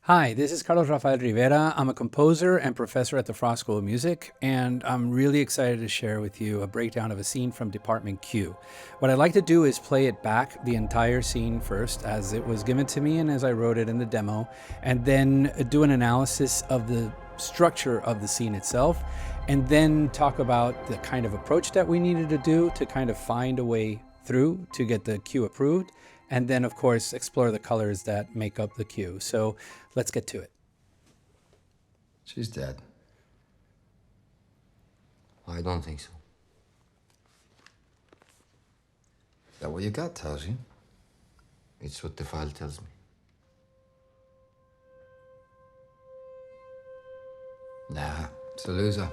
Hi, this is Carlos Rafael Rivera. I'm a composer and professor at the Frost School of Music, and I'm really excited to share with you a breakdown of a scene from Department Q. What I'd like to do is play it back, the entire scene first, as it was given to me and as I wrote it in the demo, and then do an analysis of the structure of the scene itself, and then talk about the kind of approach that we needed to do to kind of find a way through to get the cue approved, and then of course explore the colors that make up the cue. So let's get to it. She's dead. I don't think so. Is that what your gut tells you? It's what the file tells me. Nah, it's a loser.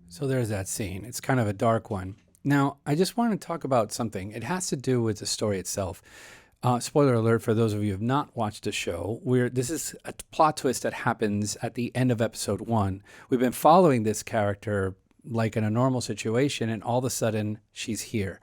So there's that scene. It's kind of a dark one. Now, I just want to talk about something. It has to do with the story itself. Spoiler alert for those of you who have not watched the show. This is a plot twist that happens at the end of episode 1. We've been following this character like in a normal situation, and all of a sudden she's here.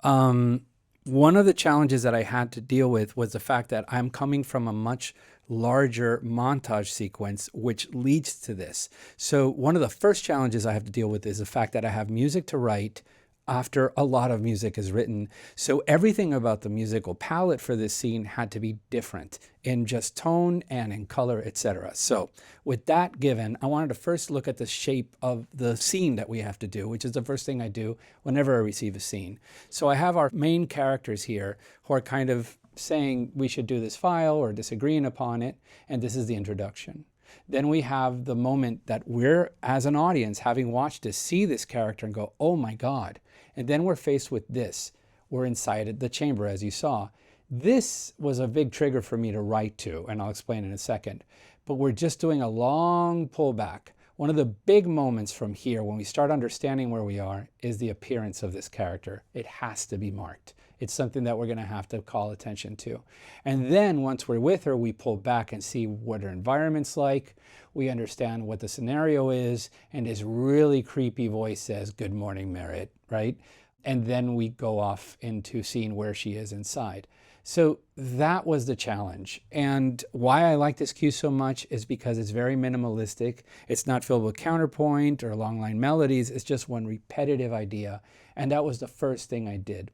One of the challenges that I had to deal with was the fact that I'm coming from a much larger montage sequence, which leads to this. So one of the first challenges I have to deal with is the fact that I have music to write after a lot of music is written. So everything about the musical palette for this scene had to be different in just tone and in color, etc. So with that given, I wanted to first look at the shape of the scene that we have to do, which is the first thing I do whenever I receive a scene. So I have our main characters here who are kind of saying we should do this file or disagreeing upon it, and this is the introduction. Then we have the moment that we're, as an audience, having watched this, see this character and go, oh my God. And then we're faced with this. We're inside the chamber, as you saw. This was a big trigger for me to write to, and I'll explain in a second. But we're just doing a long pullback. One of the big moments from here, when we start understanding where we are, is the appearance of this character. It has to be marked. It's something that we're going to have to call attention to. And then once we're with her, we pull back and see what her environment's like. We understand what the scenario is, and his really creepy voice says, "Good morning, Merritt," right? And then we go off into seeing where she is inside. So that was the challenge. And why I like this cue so much is because it's very minimalistic. It's not filled with counterpoint or long line melodies. It's just one repetitive idea. And that was the first thing I did.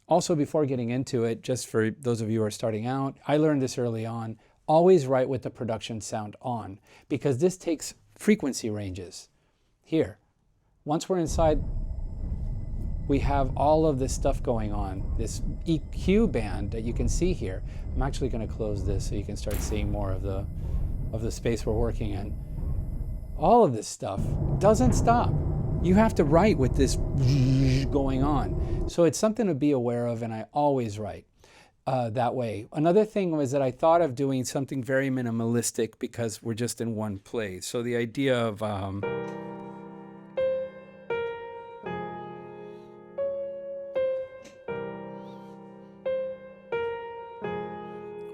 Also, before getting into it, just for those of you who are starting out, I learned this early on. always write with the production sound on, because this takes frequency ranges. Here, once we're inside, we have all of this stuff going on, this EQ band that you can see here. I'm actually going to close this so you can start seeing more of the space we're working in. All of this stuff doesn't stop. You have to write with this going on. So it's something to be aware of, and I always write that way. Another thing was that I thought of doing something very minimalistic because we're just in one place. So the idea of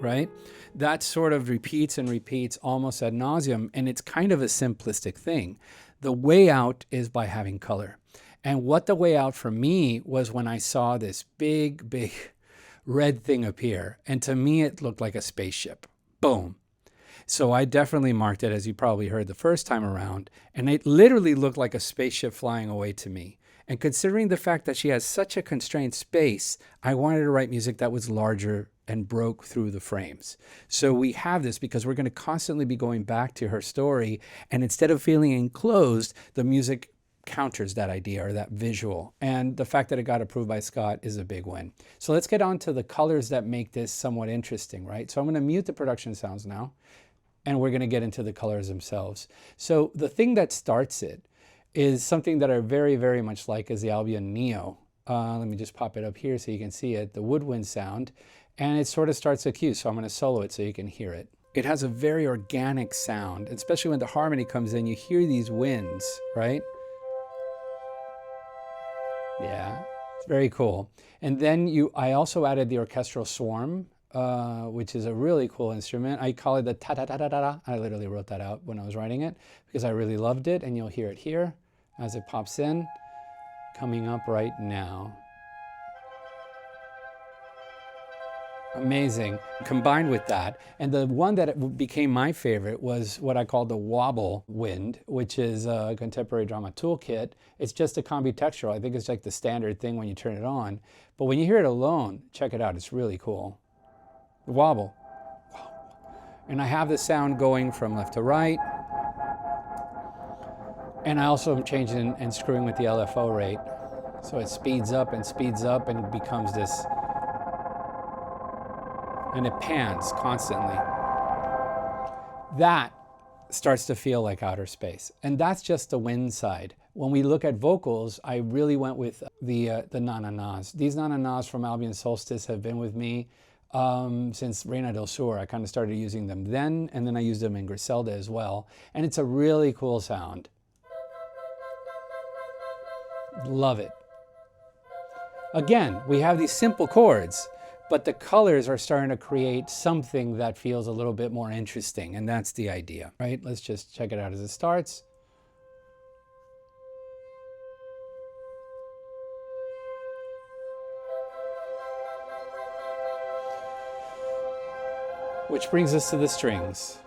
right? That sort of repeats and repeats almost ad nauseum, and it's kind of a simplistic thing. The way out is by having color. And what the way out for me was when I saw this big, big red thing appear. And to me, it looked like a spaceship. Boom. So I definitely marked it, as you probably heard the first time around, and it literally looked like a spaceship flying away to me. And considering the fact that she has such a constrained space, I wanted to write music that was larger and broke through the frames. So we have this because we're going to constantly be going back to her story, and instead of feeling enclosed, the music counters that idea or that visual. And the fact that it got approved by Scott is a big win. So let's get on to the colors that make this somewhat interesting, right? So I'm going to mute the production sounds now, and we're going to get into the colors themselves. So the thing that starts it is something that I very, very much like is the Albion NEO. Let me just pop it up here so you can see it, the woodwind sound. And it sort of starts a cue, so I'm going to solo it so you can hear it. It has a very organic sound, especially when the harmony comes in, you hear these winds, right? Yeah, it's very cool. And then I also added the Orchestral Swarm, which is a really cool instrument. I call it the ta-ta-ta-ta-ta. I literally wrote that out when I was writing it because I really loved it, and you'll hear it here as it pops in, coming up right now. Amazing. Combined with that, and the one that became my favorite was what I call the wobble wind, which is a contemporary drama toolkit. It's just a combitextural. I think it's like the standard thing when you turn it on. But when you hear it alone, check it out. It's really cool. The wobble. And I have the sound going from left to right. And I also am changing and screwing with the LFO rate. So it speeds up and it becomes this. And it pans constantly. That starts to feel like outer space. And that's just the wind side. When we look at vocals, I really went with the na-na-nas. These na-na-nas from Albion Solstice have been with me since Reina del Sur. I kind of started using them then, and then I used them in Griselda as well. And it's a really cool sound. Love it. Again, we have these simple chords, but the colors are starting to create something that feels a little bit more interesting, and that's the idea, right? Let's just check it out as it starts. Which brings us to the strings.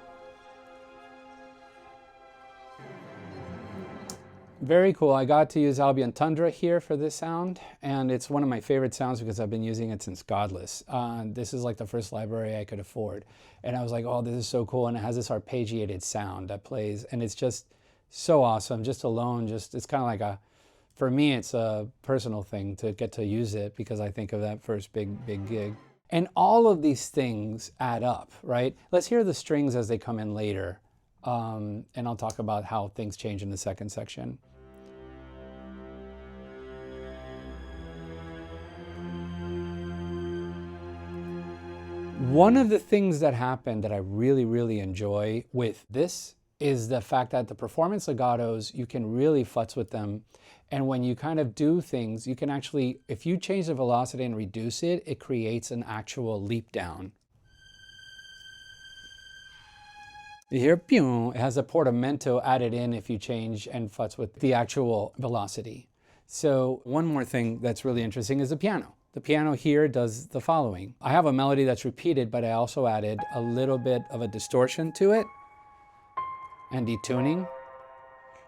Very cool. I got to use Albion Tundra here for this sound, and it's one of my favorite sounds because I've been using it since Godless. This is like the first library I could afford. And I was like, oh, this is so cool. And it has this arpeggiated sound that plays, and it's just so awesome. Just alone, it's kind of like for me, it's a personal thing to get to use it because I think of that first big gig. And all of these things add up, right? Let's hear the strings as they come in later. And I'll talk about how things change in the second section. One of the things that happened that I really, really enjoy with this is the fact that the performance legatos, you can really futz with them. And when you kind of do things, you can actually, if you change the velocity and reduce it, it creates an actual leap down. You hear, pew, it has a portamento added in if you change and futz with the actual velocity. So one more thing that's really interesting is the piano. The piano here does the following. I have a melody that's repeated, but I also added a little bit of a distortion to it and detuning.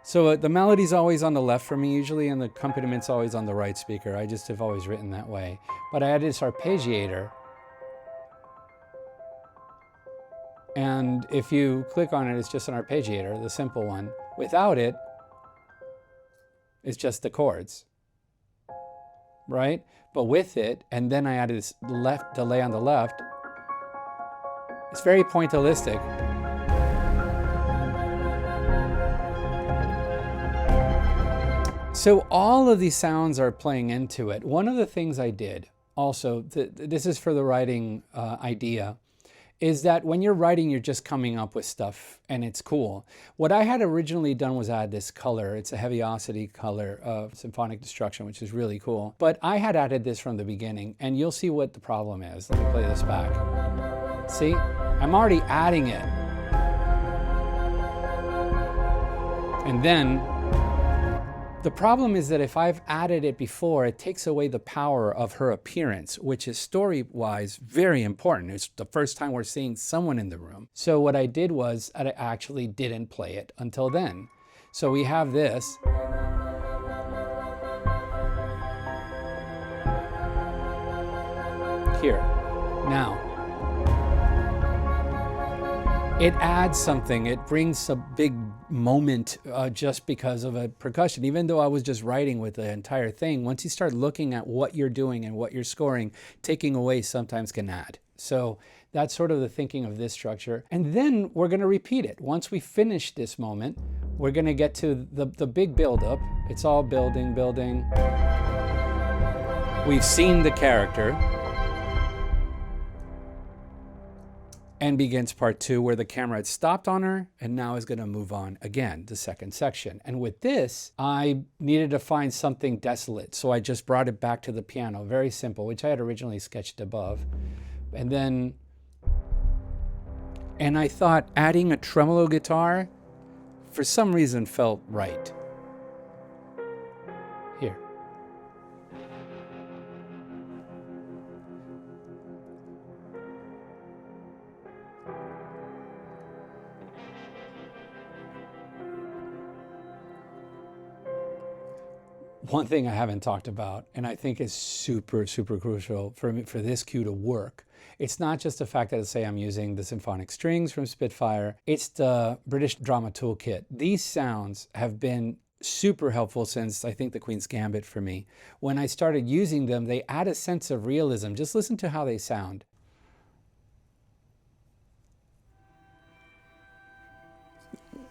So the melody's always on the left for me usually, and the accompaniment always on the right speaker. I just have always written that way. But I added this arpeggiator. And if you click on it, it's just an arpeggiator, the simple one. Without it, it's just the chords, right? But with it, and then I added this left delay on the left, it's very pointillistic. So all of these sounds are playing into it. One of the things I did also, this is for the writing idea, is that when you're writing, you're just coming up with stuff and it's cool. What I had originally done was add this color. It's a heaviosity color of Symphonic Destruction, which is really cool. But I had added this from the beginning, and you'll see what the problem is. Let me play this back. See, I'm already adding it. And then the problem is that if I've added it before, it takes away the power of her appearance, which is story-wise very important. It's the first time we're seeing someone in the room. So what I did was I actually didn't play it until then. So we have this. Here. Now, it adds something. It brings a big moment just because of a percussion. Even though I was just writing with the entire thing, once you start looking at what you're doing and what you're scoring, taking away sometimes can add. So that's sort of the thinking of this structure. And then we're going to repeat it. Once we finish this moment, we're going to get to the big buildup. It's all building, building. We've seen the character. And begins part 2, where the camera had stopped on her and now is going to move on again, the second section. And with this, I needed to find something desolate. So I just brought it back to the piano, very simple, which I had originally sketched above. And I thought adding a tremolo guitar, for some reason, felt right. Here. One thing I haven't talked about, and I think is super, super crucial for me, for this cue to work, it's not just the fact that, say, I'm using the symphonic strings from Spitfire, it's the British Drama Toolkit. These sounds have been super helpful since, I think, the Queen's Gambit for me. When I started using them, they add a sense of realism. Just listen to how they sound.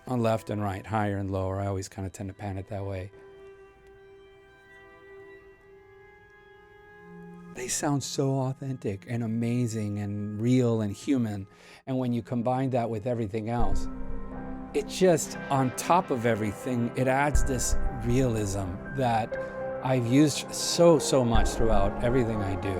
On left and right, higher and lower. I always kind of tend to pan it that way. They sound so authentic and amazing and real and human. And when you combine that with everything else, it just, on top of everything, it adds this realism that I've used so much throughout everything I do.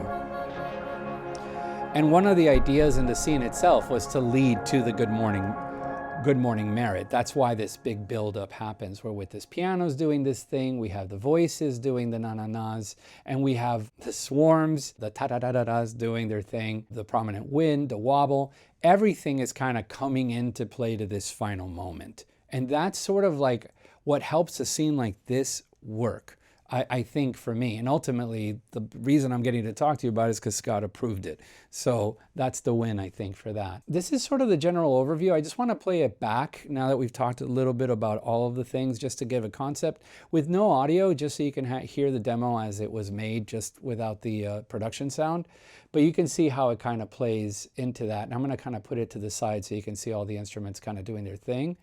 And one of the ideas in the scene itself was to lead to the Good Morning Merit. That's why this big buildup happens, where with this piano's doing this thing, we have the voices doing the na-na-nas, and we have the swarms, the ta-da-da-da-das doing their thing, the prominent wind, the wobble. Everything is kind of coming into play to this final moment. And that's sort of like what helps a scene like this work, I think, for me. And ultimately, the reason I'm getting to talk to you about it is because Scott approved it. So that's the win, I think, for that. This is sort of the general overview. I just want to play it back now that we've talked a little bit about all of the things, just to give a concept with no audio, just so you can hear the demo as it was made, just without the production sound. But you can see how it kind of plays into that. And I'm going to kind of put it to the side so you can see all the instruments kind of doing their thing.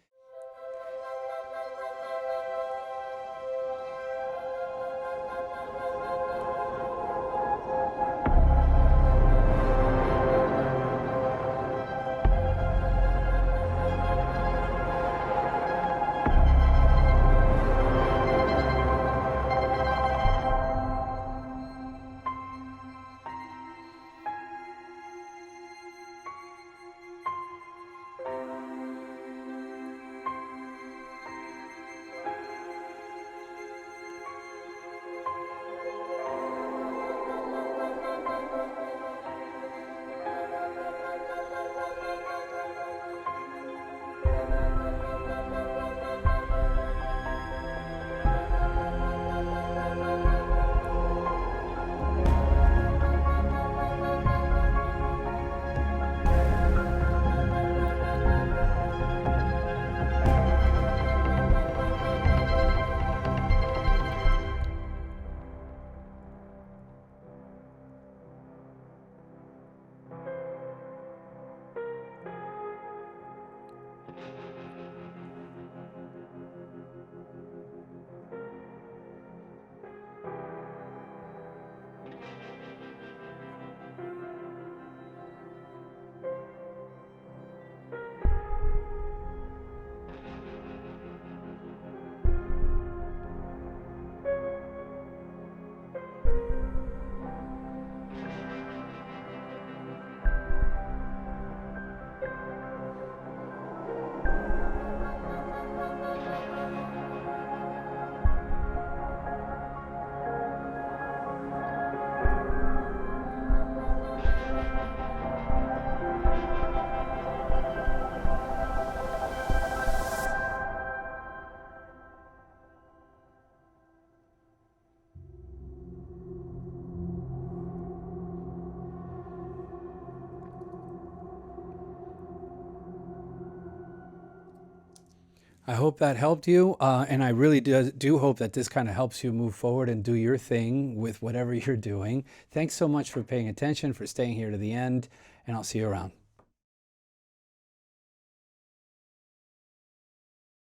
I hope that helped you, and I really do hope that this kind of helps you move forward and do your thing with whatever you're doing. Thanks so much for paying attention, for staying here to the end, and I'll see you around.